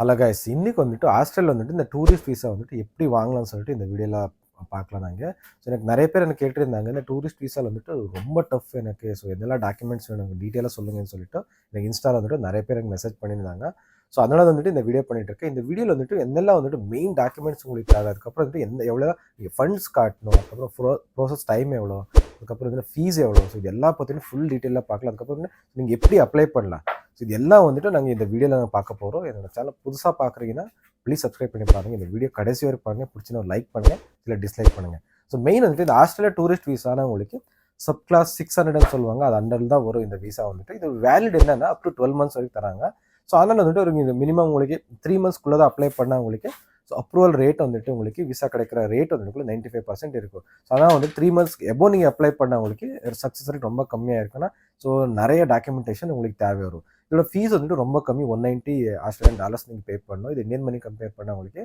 Hello guys, இன்னைக்கு வந்துட்டு Australia வந்துட்டு இந்த டூரிஸ்ட் விசா வந்துட்டு எப்படி வாங்கலாம்னு சொல்லிட்டு இந்த வீடியோவில் பார்க்கலாம் நாங்கள். ஸோ எனக்கு நிறைய பேர் எனக்கு கேட்டிருந்தாங்க, இந்த டூரிஸ்ட் விசாவில் வந்துட்டு ரொம்ப டஃப் எனக்கு. ஸோ எதெல்லாம் டாக்குமெண்ட்ஸ் வேணும் எனக்கு டீட்டெயிலாக சொல்லுங்கன்னு சொல்லிட்டு எனக்கு இன்ஸ்டாவில் வந்துட்டு நிறைய பேர் எனக்கு மெசேஜ் பண்ணியிருந்தாங்க. ஸோ அதனால் வந்துட்டு இந்த வீடியோ பண்ணிட்டு இருக்கேன். இந்த வீடியோவில் வந்துட்டு என்னெல்லாம் வந்துட்டு மெயின் டாக்குமெண்ட்ஸ் உங்களுக்கு தேவை, அதுக்கப்புறம் வந்துட்டு எவ்வளோ நீங்கள் ஃபண்ட்ஸ் காட்டணும், அதுக்கப்புறம் ப்ரோசஸ் டைம் எவ்வளோ, அதுக்கப்புறம் வந்துட்டு ஃபீஸ் எவ்வளோ. ஸோ இது எல்லாம் பற்றியும் ஃபுல் டீட்டெயிலாக பார்க்கலாம். அதுக்கப்புறம் வந்து நீங்கள் எப்படி அப்ளை பண்ணலாம். ஸோ இது எல்லாம் வந்துட்டு நாங்கள் இந்த வீடியோவில் நாங்கள் பார்க்க போகிறோம். என்னோட சேனல் புதுசாக பார்க்குறீங்கன்னா ப்ளீஸ் சப்ஸ்கிரைப் பண்ணி பாருங்கள். இந்த வீடியோ கடைசி வரைக்கும் பாருங்கள். பிடிச்சினா ஒரு லைக் பண்ணுங்கள், இல்லை டிஸ்லைக் பண்ணுங்கள். ஸோ மெயின் வந்துட்டு இந்த ஆஸ்திரேலியா டூரிஸ்ட் விசானா உங்களுக்கு சப் கிளாஸ் 600 சொல்லுவாங்க. அது அண்டர் தான் வரும் இந்த விசா வந்துட்டு. இது வேலிட் என்னன்னா அப் டு 12 months வரைக்கும் தராங்க. ஸோ அதனால் வந்துட்டு ஒரு மினிமம் உங்களுக்கு 3 monthsக்குள்ளே தான் அப்ளை பண்ணால் உங்களுக்கு ஸோ அப்ரூவல் ரேட் வந்துட்டு உங்களுக்கு விசா கிடைக்கிற ரேட் வந்துட்டு 95% இருக்கும். ஸோ அதான் வந்து 3 months எபோ நீங்கள் அப்ளை பண்ணால் உங்களுக்கு சக்ஸஸ் ரேட் ரொம்ப கம்மியாக இருக்குன்னா ஸோ நிறைய டாக்குமெண்டேஷன் உங்களுக்கு தேவை வரும். இதோட ஃபீஸ் வந்துட்டு ரொம்ப கம்மி, $190 ஆஸ்திரேலியன் டாலர்ஸ் நீங்கள் பே பண்ணணும். இது இந்தியன் மணி கம்பேர் பண்ணால் உங்களுக்கு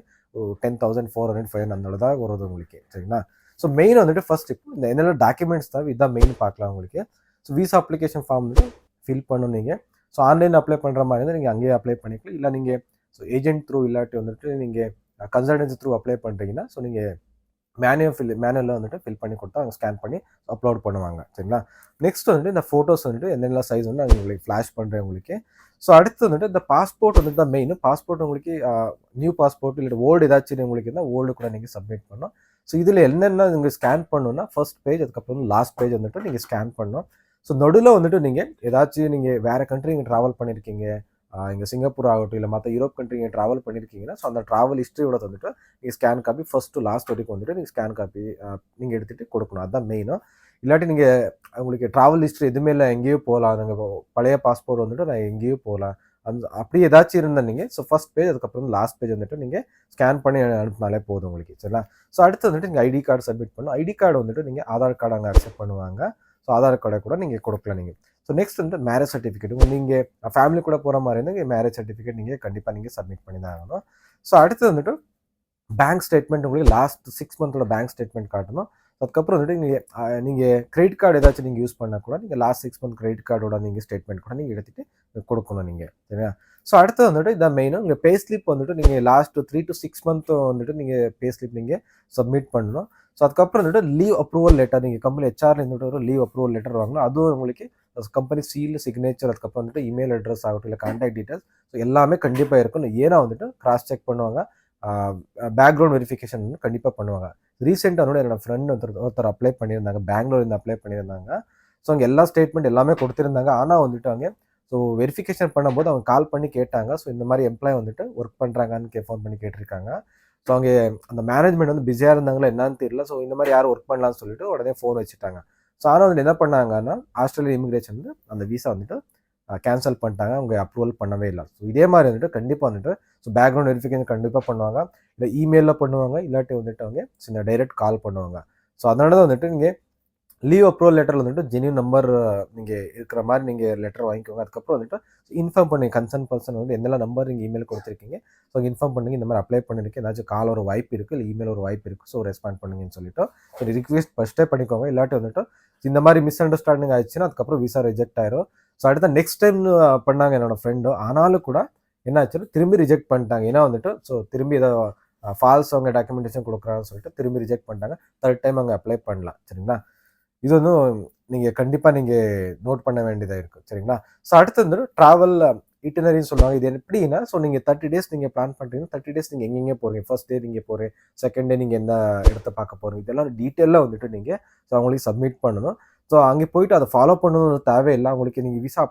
10,400 500 அந்த தான் வருது உங்களுக்கு. சரிங்களா? ஸோ மெயின் வந்துட்டு ஃபர்ஸ்ட் இப்போ இந்த என்னென்ன டாக்குமெண்ட்ஸ் தேவை இதுதான் மெயின் பார்க்கலாம் உங்களுக்கு. ஸோ விசா அப்ளிகேஷன் ஃபார்ம் வந்துட்டு ஃபில் பண்ணணும் நீங்கள். ஸோ ஆன்லைன் அப்ளை பண்ணுற மாதிரி இருந்தால் நீங்கள் அங்கேயே அப்ளை பண்ணிக்கலாம். இல்லை நீங்கள் ஸோ ஏஜென்ட் த்ரூ இல்லாட்டி வந்துட்டு நீங்கள் கன்சல்டன்சி த்ரூ அப்ளை பண்ணுறீங்கன்னா ஸோ நீங்கள் மேனுவலில் வந்துட்டு ஃபில் பண்ணி கொடுத்தா அவங்க ஸ்கேன் பண்ணி அப்லோட் பண்ணுவாங்க. சரிங்களா? நெக்ஸ்ட் வந்துட்டு இந்த ஃபோட்டோஸ் வந்துட்டு என்னென்ன சைஸ் வந்து நான் உங்களுக்கு ஃப்ளாஷ் பண்ணுறேன் உங்களுக்கு. ஸோ அடுத்து வந்துட்டு இந்த பாஸ்போர்ட் வந்துட்டு தான் மெயின். பாஸ்போர்ட் உங்களுக்கு நியூ பாஸ்போர்ட் இல்லை ஓல்டு ஏதாச்சும் உங்களுக்கு இருந்தால் ஓல்டு கூட நீங்கள் சப்மிட் பண்ணணும். ஸோ இதில் என்னென்ன நீங்கள் ஸ்கேன் பண்ணணும்னா ஃபர்ஸ்ட் பேஜ், அதுக்கப்புறம் லாஸ்ட் பேஜ் வந்துட்டு நீங்கள் ஸ்கேன் பண்ணணும். ஸோ நடுவில் வந்துட்டு நீங்கள் ஏதாச்சும் நீங்கள் வேறு கண்ட்ரி நீங்கள் ட்ராவல் பண்ணியிருக்கீங்க, இங்கே சிங்கப்பூர் ஆகட்டும் இல்லை மற்ற யூரோப் கண்ட்ரி நீங்கள் ட்ராவல் பண்ணியிருக்கீங்கன்னா ஸோ அந்த ட்ராவல் ஹிஸ்ட்ரியோட வந்துட்டு நீங்கள் scan copy first to last வரைக்கும் வந்துட்டு நீங்கள் ஸ்கேன் காப்பி நீங்கள் எடுத்துகிட்டு கொடுக்கணும். அதுதான் மெயினும். இல்லாட்டி நீங்கள் உங்களுக்கு ட்ராவல் ஹிஸ்ட்ரி எதுவுமே இல்லை, எங்கேயோ போகலாம், நாங்கள் பழைய பாஸ்போர்ட் வந்துட்டு நான் எங்கேயோ போகலாம் அந்த அப்படி ஏதாச்சும் இருந்தால் நீங்கள் ஸோ ஃபர்ஸ்ட் பேஜ் அதுக்கப்புறம் லாஸ்ட் பேஜ் வந்துட்டு நீங்கள் ஸ்கேன் பண்ணி அனுப்பினாலே போதும் உங்களுக்கு. சரிங்களா? ஸோ அடுத்து வந்துட்டு நீங்கள் ஐடி கார்டு சப்மிட் பண்ணணும். ஐடி கார்டு வந்துட்டு நீங்கள் ஆதார் கார்டு அங்கே அக்செப்ட் பண்ணுவாங்க. ஸோ ஆதார் கார்டை கூட நீங்கள் கொடுக்கலாம் நீங்கள். ஸோ நெக்ஸ்ட் வந்து மேரேஜ் சர்டிஃபிகேட், நீங்கள் ஃபேமிலி கூட போகிற மாதிரி இருந்தால் மேரேஜ் சர்டிஃபிகேட் நீங்கள் கண்டிப்பாக நீங்கள் சப்மிட் பண்ணி தான் ஆகணும். ஸோ அடுத்து வந்துட்டு பேங்க் ஸ்டேட்மெண்ட் உங்களுக்கு லாஸ்ட் 6 monthோட பேங்க் ஸ்டேட்மெண்ட் காட்டணும். அதுக்கப்புறம் வந்துட்டு நீங்கள் கிரெடிட் கார்டு ஏதாச்சும் நீங்கள் யூஸ் பண்ணால் கூட நீங்கள் லாஸ்ட் 6 month கிரெடிட் கார்டோட நீங்கள் ஸ்டேட்மெண்ட் கூட நீங்கள் எடுத்துகிட்டு கொடுக்கணும் நீங்கள். சரியா? ஸோ அடுத்து வந்துட்டு இதான் மெயினும். உங்கள் பே ஸ்லிப் வந்துட்டு நீங்கள் லாஸ்ட் 3 to 6 month வந்துட்டு நீங்கள் பே ஸ்லிப் நீங்கள் சப்மிட் பண்ணணும். ஸோ அதுக்கப்புறம் வந்துட்டு லீவ் அப்ரூவல் லெட்டர், நீங்கள் கம்பெனி ஹெச்ஆர்ல இருந்துட்டு ஒரு லீவ் அப்ரூவல் லெட்டர் வாங்கணும். அதுவும் உங்களுக்கு கம்பெனி சீல், சிக்னேச்சர், அதுக்கப்புறம் வந்துட்டு இமெயில் அட்ரஸ் ஆகட்டும் இல்லை கான்டாக்ட் டீட்டெயில்ஸ் ஸோ எல்லாமே கண்டிப்பாக இருக்கணும். ஏன்னா வந்துட்டு கிராஸ் செக் பண்ணுவாங்க, பேக்ரவுண்ட் வெரிஃபிகேஷன் கண்டிப்பாக பண்ணுவாங்க. ரீசெண்டாக என்னோட ஃப்ரெண்ட் ஒருத்தர் அப்ளை பண்ணியிருந்தாங்க, பெங்களூர்லேருந்து அப்ளை பண்ணியிருந்தாங்க. ஸோ அவங்க எல்லா ஸ்டேட்மெண்ட் எல்லாமே கொடுத்துருந்தாங்க. ஆனால் வந்துட்டு அவங்க ஸோ வெரிஃபிகேஷன் பண்ணும்போது அவங்க கால் பண்ணி கேட்டாங்க, ஸோ இந்த மாதிரி எம்ப்ளாய் வந்துட்டு ஒர்க் பண்ணுறாங்கன்னு ஃபோன் பண்ணி கேட்டிருக்காங்க. ஸோ அவங்க அந்த மேனேஜ்மெண்ட் வந்து பிஸியாக இருந்தாங்களா என்னன்னு தெரியல. ஸோ இந்த மாதிரி யாரும் ஒர்க் பண்ணலாம்னு சொல்லிட்டு உடனே ஃபோன் வச்சுட்டாங்க. ஸோ ஆனால் வந்து என்ன பண்ணாங்கன்னா ஆஸ்திரேலியா இமிகிரேஷன் வந்து அந்த விசா வந்துட்டு கேன்சல் பண்ணிட்டாங்க, அவங்க அப்ரூவல் பண்ணவே இல்லை. ஸோ இதே மாதிரி வந்துட்டு கண்டிப்பாக வந்துட்டு ஸோ பேக்ரவுண்ட் வெரிஃபிகேஷன் கண்டிப்பாக பண்ணுவாங்க, இல்லை இமெயிலில் பண்ணுவாங்க, இல்லாட்டி வந்துட்டு அவங்க சின்ன டைரெக்ட் கால் பண்ணுவாங்க. ஸோ அதனால தான் வந்துட்டு நீங்கள் லீவ் அப்ரூவல் லெட்டரில் வந்துட்டு ஜென்யூன் நம்பர் நீங்கள் இருக்கிற மாதிரி நீங்கள் லெட்டர் வாங்கிக்கோங்க. அதுக்கப்புறம் வந்துட்டு இன்ஃபார்ம் பண்ணுங்க கன்சர்ன் பர்சன் வந்து எந்தெல்லாம் நம்பர் நீங்கள் இமெயில் கொடுத்துருக்கீங்க ஸோ இன்ஃபார்ம் பண்ணுங்க, இந்த மாதிரி அப்ளை பண்ணிருக்கு, ஏதாச்சும் கால் ஒரு வாய்ப்பு இருக்குது, இல்லை இமெயில் ஒரு வாய்ப்பு இருக்குது, ஸோ ரெஸ்பாண்ட் பண்ணுங்கன்னு சொல்லிட்டு ஸோ ரிக்வெஸ்ட் ஃபஸ்ட்டே பண்ணிக்கோங்க. இல்லாட்டி வந்துட்டு இந்த மாதிரி மிஸ் அண்டர்ஸ்டாண்டிங் ஆயிடுச்சுன்னா அதுக்கப்புறம் விசா ரிஜெக்ட் ஆயிரும். ஸோ அடுத்த நெக்ஸ்ட் டைம் பண்ணாங்க என்னோட ஃப்ரெண்டும், ஆனாலும் கூட என்ன ஆச்சுன்னா திரும்பி ரிஜெக்ட் பண்ணிட்டாங்க. ஏன்னா வந்துட்டு ஸோ திரும்பி ஏதோ ஃபால்ஸ் அவங்க டாக்குமெண்டேஷன் கொடுக்குறாங்கன்னு சொல்லிட்டு திரும்பி ரிஜெக்ட் பண்ணிட்டாங்க. 3rd டைம் அவங்க அப்ளை பண்ணலாம். சரிங்களா? இது வந்து நீங்கள் கண்டிப்பாக நீங்கள் நோட் பண்ண வேண்டியதாக இருக்குது. சரிங்களா? ஸோ அடுத்து வந்து ட்ராவல் இட்டினரின்னு சொல்லுவாங்க. இது எப்படின்னா ஸோ நீங்கள் 30 days நீங்கள் பிளான் பண்ணுறீங்கன்னா 30 days நீங்கள் எங்கெங்கே போகிறீங்க, ஃபர்ஸ்ட் டே நீங்கள் போகிறீங்க, செகண்ட் டே நீங்கள் எந்த இடத்த பார்க்க போகிறீங்க, இதெல்லாம் டீட்டெயிலாக வந்துட்டு நீங்கள் ஸோ அவங்களுக்கு சப்மிட் பண்ணணும். ஸோ அங்கே போயிட்டு அதை ஃபாலோ பண்ணணும் தேவையில்லை. அவங்களுக்கு நீங்கள் விசா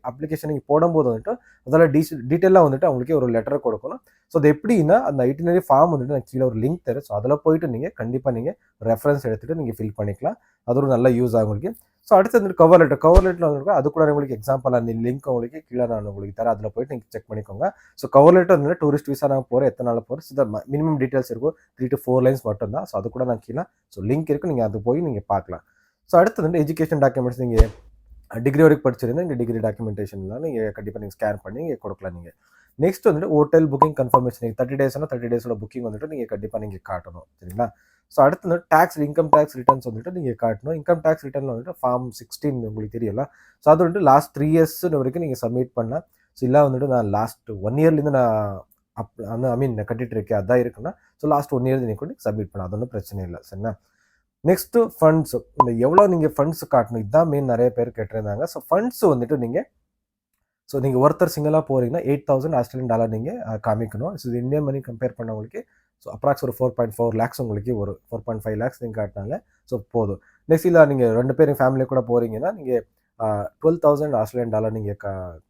அப்ளிகேஷன் நீங்கள் போடும்போது வந்துட்டு அதெல்லாம் டீட்டெயிலாக வந்துட்டு அவங்களுக்கு ஒரு லெட்டர் கொடுக்கணும். ஸோ அது எப்படின்னா அந்த ஐட்டினரி ஃபார்ம் வந்துட்டு நான் கீழே ஒரு லிங்க் தரேன். ஸோ அதில் போயிட்டு நீங்கள் கண்டிப்பாக நீங்கள் ரெஃபரன்ஸ் எடுத்துகிட்டு நீங்கள் ஃபில் பண்ணிக்கலாம். அது ஒரு நல்ல யூஸ் ஆகும் உங்களுக்கு. ஸோ அடுத்து வந்துட்டு கவர் லெட்டர் வந்துருக்கு, அது கூட உங்களுக்கு எக்ஸாம்பிள் அந்த லிங்க் உங்களுக்கு கீழே நான் உங்களுக்கு தரேன், அதில் போயிட்டு நீங்கள் செக் பண்ணிக்கோங்க. ஸோ கவர் லெட்டர் வந்து டூரிஸ்ட் விசா நான் போகிறேன், எத்தனை நாள் போகிறேன், ஸோ மினிமம் டீட்டெயில்ஸ் இருக்கும், 3 to 4 lines மட்டும்தான். ஸோ அது கூட நான் கீழே ஸோ லிங்க் இருக்குது, நீங்கள் அது போய் நீங்கள் பார்க்கலாம். ஸோ அடுத்து வந்து எஜுகேஷன் டாக்குமெண்ட்ஸ், நீங்கள் டிகிரி வரைக்கும் படிச்சிருந்தா இந்த டிகிரி டாக்குமெண்டேஷன்லாம் நீங்கள் கண்டிப்பாக நீங்கள் ஸ்கேன் பண்ணி நீங்கள் கொடுக்கலாம் நீங்கள். நெக்ஸ்ட் வந்துட்டு ஹோட்டல் புக்கிங் கன்ஃபர்மேஷன், நீங்கள் 30 daysனா 30 days புக்கிங் வந்துட்டு நீங்கள் கண்டிப்பாக நீங்கள் காட்டணும். சரிங்களா? ஸோ அடுத்து வந்து இன்கம் டேக்ஸ் ரிட்டர்ன்ஸ் வந்துட்டு நீங்கள் காட்டணும். இன்கம் டேக்ஸ் ரிட்டர்னில் வந்துட்டு ஃபார்ம் 16 உங்களுக்கு தெரியல. ஸோ அது வந்துட்டு லாஸ்ட் 3 years வரைக்கும் நீங்கள் சப்மிட் பண்ணலாம். ஸோ இல்லை வந்துட்டு நான் லாஸ்ட் 1 yearலேருந்து நான் அந்த ஐ மீன் கட்டிட்டு இருக்கேன் அதான் இருக்குன்னா ஸோ லாஸ்ட் 1 இயர் நீங்கள் கூட சப்மிட் பண்ண, அது ஒன்றும் பிரச்சனை இல்லை. சரிண்ணா? Next funds. இந்த எவ்வளோ நீங்கள் ஃபண்ட்ஸ் காட்டணும், இதுதான் மெயின். நிறைய பேர் கேட்டிருந்தாங்க. ஸோ ஃபண்ட்ஸ் வந்துட்டு நீங்கள் ஒருத்தர் சிங்கிளாக போகிறீங்கன்னா $8,000 நீங்கள் காமிக்கணும். ஸோ இது இந்தியன் மணி கம்பேர் பண்ணவங்களுக்கு ஸோ அப்ராக்ஸ் ஒரு 4.4 lakhs உங்களுக்கு ஒரு 4.5 lakhs நீங்கள் காட்டினாங்க ஸோ போதும். நெக்ஸ்ட் இல்லை நீங்கள் 2 பேர் ஃபேமிலி கூட போகிறீங்கன்னா நீங்கள் $12,000 நீங்கள்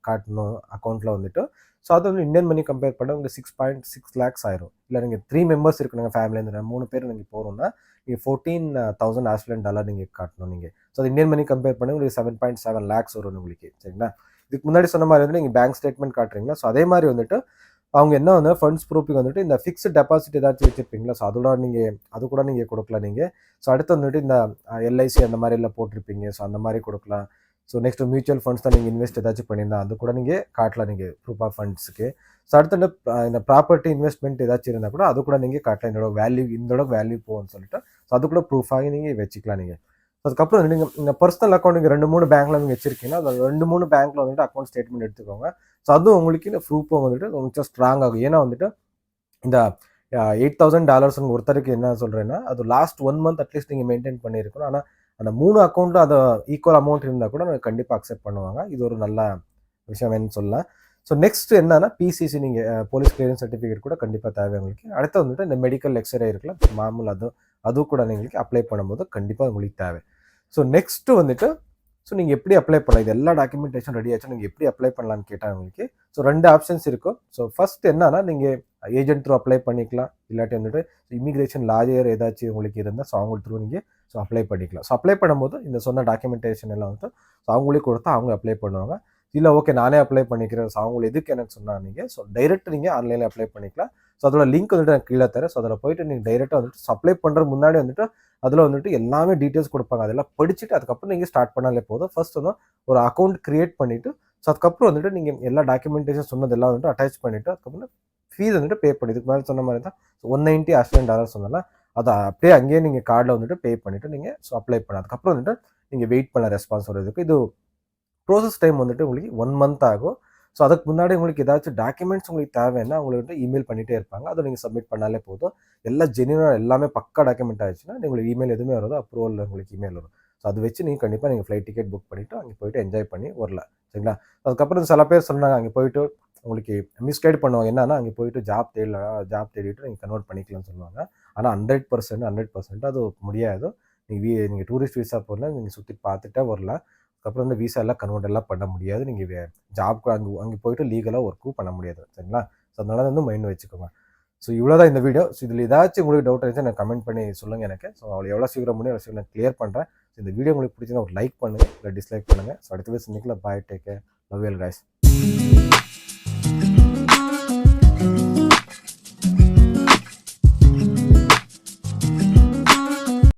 காட்டணும் அக்கௌண்ட்டில் வந்துட்டு. ஸோ அது வந்து இந்தியன் மணி கம்பேர் பண்ண உங்களுக்கு 6.6 lakhs ஆயிரும். இல்லை நீங்கள் 3 members இருக்குங்க ஃபேமிலியிலேருந்து 3 பேர் நீங்கள் போகிறோம்னா நீங்கள் $14,000 நீங்கள் காட்டணும் நீங்கள். ஸோ அது இந்தியன் மணி கம்பேர் பண்ணி உங்களுக்கு 7.7 lakhs வரும் உங்களுக்கு. சரிங்களா? இதுக்கு முன்னாடி சொன்ன மாதிரி வந்து நீங்கள் பேங்க் ஸ்டேட்மெண்ட் காட்டுறீங்களா, ஸோ அதே மாதிரி வந்துட்டு அவங்க என்ன வந்து ஃபண்ட்ஸ் ப்ரூஃபிங் வந்துட்டு இந்த ஃபிக்ஸ்டு டெபாசிட் ஏதாச்சும் வச்சுருப்பீங்களா, ஸோ அது கூட நீங்கள் கொடுக்கலாம் நீங்கள். ஸோ அடுத்து வந்துட்டு இந்த எல்ஐசி அந்த மாதிரி எல்லாம் போட்டிருப்பீங்க, ஸோ அந்த மாதிரி கொடுக்கலாம். ஸோ நெக்ஸ்ட் மியூச்சுவல் ஃபண்ட்ஸ் தான் நீங்கள் இன்வெஸ்ட் ஏதாச்சும் பண்ணியிருந்தா அது கூட நீங்கள் காட்டலாம் நீங்கள் ப்ரூஃப் ஆஃப் ஃபண்ட்ஸுக்கு. ஸோ அடுத்து இந்த ப்ராப்பர்ட்டி இன்வெஸ்ட்மெண்ட் ஏதாச்சும் இருந்தால் கூட அது கூட நீங்கள் காட்டலாம். இதோட வேல்யூ போகும்னு சொல்லிட்டு ஸோ அது கூட ப்ரூஃபாகி நீங்கள் வச்சுக்கலாம் நீங்கள். அதுக்கப்புறம் நீங்கள் இந்த பர்சனல் அக்கௌண்ட் நீங்கள் 2-3 பேங்க்கில் நீங்கள் வச்சுருக்கீங்கன்னா அது 2-3 பேங்க்கில் வந்துட்டு அக்கௌண்ட் ஸ்டேட்மெண்ட் எடுத்துக்கோங்க. ஸோ அதுவும் உங்களுக்கு இந்த ப்ரூஃபும் வந்துட்டு கொஞ்சம் ஸ்ட்ராங் ஆகும். ஏன்னா வந்துட்டு இந்த $8,000 ஒருத்தருக்கு என்ன சொல்கிறேன்னா அது லாஸ்ட் 1 month அட்லீஸ்ட் நீங்கள் மெயின்டைன் பண்ணியிருக்கணும். ஆனால் அந்த 3 அக்கௌண்ட்டும் அதை ஈக்குவல் அமௌண்ட் இருந்தால் கூட கண்டிப்பாக அக்செப்ட் பண்ணுவாங்க. இது ஒரு நல்ல விஷயம் வேணும்னு சொல்லலாம். ஸோ நெக்ஸ்ட் என்னன்னா பிசிசி நீங்கள் போலீஸ் கிளியரன்ஸ் சர்டிஃபிகேட் கூட கண்டிப்பாக தேவை உங்களுக்கு. அடுத்து வந்துட்டு இந்த மெடிக்கல் எக்ஸ்ரே இருக்குல்ல மாமூல் அதுவும் கூட நீங்கள் அப்ளை பண்ணும்போது கண்டிப்பாக உங்களுக்கு தேவை. ஸோ நெக்ஸ்ட்டு வந்துட்டு ஸோ நீங்கள் எப்படி அப்ளை பண்ணலாம், இது எல்லா டாக்குமெண்டேஷன் ரெடி ஆச்சு நீங்கள் எப்படி அப்ளை பண்ணலான்னு கேட்டால் உங்களுக்கு ஸோ 2 ஆப்ஷன்ஸ் இருக்கும். ஸோ ஃபர்ஸ்ட் என்னன்னா நீங்கள் ஏஜென்ட் த்ரூ அப்ளை பண்ணிக்கலாம். இல்லாட்டி வந்துட்டு இமிக்ரேஷன் லாயர் ஏதாச்சும் உங்களுக்கு இருந்தால் ஸோ அவங்க த்ரூ நீங்கள் ஸோ அப்ளை பண்ணிக்கலாம். ஸோ அப்ளை பண்ணும்போது இந்த சொன்ன டாக்குமெண்டேஷன் எல்லாம் வந்து ஸோ அவங்களே கொடுத்தா அவங்க அப்ளை பண்ணுவாங்க. இல்லை ஓகே நானே அப்ளை பண்ணிக்கிறேன் ஸோ அவங்க எதுக்கு எனக்கு சொன்னால் நீங்கள் ஸோ டைரெக்ட் நீங்கள் ஆன்லைனில் அப்ளை பண்ணிக்கலாம். ஸோ அதோட லிங்க் வந்துட்டு நான் கீழே தரேன். ஸோ அதில் போயிட்டு நீங்கள் டைரெக்டாக வந்துட்டு அப்ளை பண்ணுற முன்னாடி வந்துட்டு அதில் வந்துட்டு எல்லாமே டீட்டெயில்ஸ் கொடுப்பாங்க. அதெல்லாம் படிச்சுட்டு அதுக்கப்புறம் நீங்கள் ஸ்டார்ட் பண்ணாலே போதும். ஃபர்ஸ்ட் வந்து ஒரு அக்கௌண்ட் கிரியேட் பண்ணிவிட்டு ஸோ அதுக்கப்புறம் வந்துட்டு நீங்கள் எல்லா டாக்குமெண்டேஷன் சொன்னதெல்லாம் வந்துட்டு அட்டாச் பண்ணிவிட்டு அதுக்கப்புறம் ஃபீஸ் வந்துட்டு பே பண்ணி இதுக்கு மேலே சொன்ன மாதிரி தான் $190 சொன்னால அதை அப்படியே அங்கேயே நீங்கள் கார்டில் வந்துட்டு பே பண்ணிவிட்டு நீங்கள் ஸோ அப்ளை பண்ண அதுக்கப்புறம் வந்துட்டு நீங்கள் வெயிட் பண்ண ரெஸ்பான்ஸ் வரதுக்கு. இது ப்ரோசஸ் டைம் வந்துட்டு உங்களுக்கு 1 month ஆகும். ஸோ அதுக்கு முன்னாடி உங்களுக்கு ஏதாச்சும் டாக்குமெண்ட்ஸ் உங்களுக்கு தேவைன்னா உங்களுக்கு வந்து இமெயில் பண்ணிகிட்டே இருப்பாங்க. அதை நீங்கள் சப்மிட் பண்ணாலே போதும். எல்லாம் ஜென்யூனாக எல்லாமே பக்கா டாக்குமெண்ட் ஆயிடுச்சுன்னா உங்களுக்கு இமெயில் எதுவுமே வருதோ அப்ரூவல் உங்களுக்கு இமெயில் வரும். ஸோ அது வச்சு நீங்கள் கண்டிப்பாக நீங்கள் ஃப்ளைட் டிக்கெட் புக் பண்ணிவிட்டு அங்கே போய்ட்டு என்ஜாய் பண்ணி வரலாம். சரிங்களா? அதுக்கப்புறம் சில பேர் சொன்னாங்க அங்கே போயிட்டு உங்களுக்கு மிஸ்கைட் பண்ணுவாங்க. என்னன்னா அங்கே போயிட்டு ஜாப் தேடிட்டு நீங்கள் கன்வெர்ட் பண்ணிக்கலாம்னு சொல்லுவாங்க. ஆனால் 100% அது முடியாது. நீங்கள் டூரிஸ்ட் வீசா போகல நீங்கள் சுற்றி பார்த்துட்டே வரலாம். அதுக்கப்புறம் வந்து வீசா எல்லாம் கன்வெர்ட் எல்லாம் பண்ண முடியாது. நீங்கள் ஜாப்க்கு அங்கே போயிட்டு லீகலாக ஒர்க்கும் பண்ண முடியாது. சரிங்களா? ஸோ அதனால வந்து மைண்ட் வச்சுக்கோங்க. ஸோ இவ்வளோ தான் இந்த வீடியோ. ஸோ இதில் ஏதாச்சும் உங்களுக்கு டவுட் இருந்துச்சு எனக்கு கமெண்ட் பண்ணி சொல்லுங்கள் எனக்கு. ஸோ அவளை எவ்வளோ சீக்கிரம் முடியும் எவ்வளோ சீக்கிரம் கிளியர் பண்ணுறேன். ஸோ இந்த வீடியோ உங்களுக்கு பிடிச்சிருந்தா ஒரு லைக் பண்ணுங்கள், இல்லை டிஸ்லைக் பண்ணுங்கள். ஸோ அடுத்த வீடியோ சந்திக்கலாம். Bye, take care, love you all guys.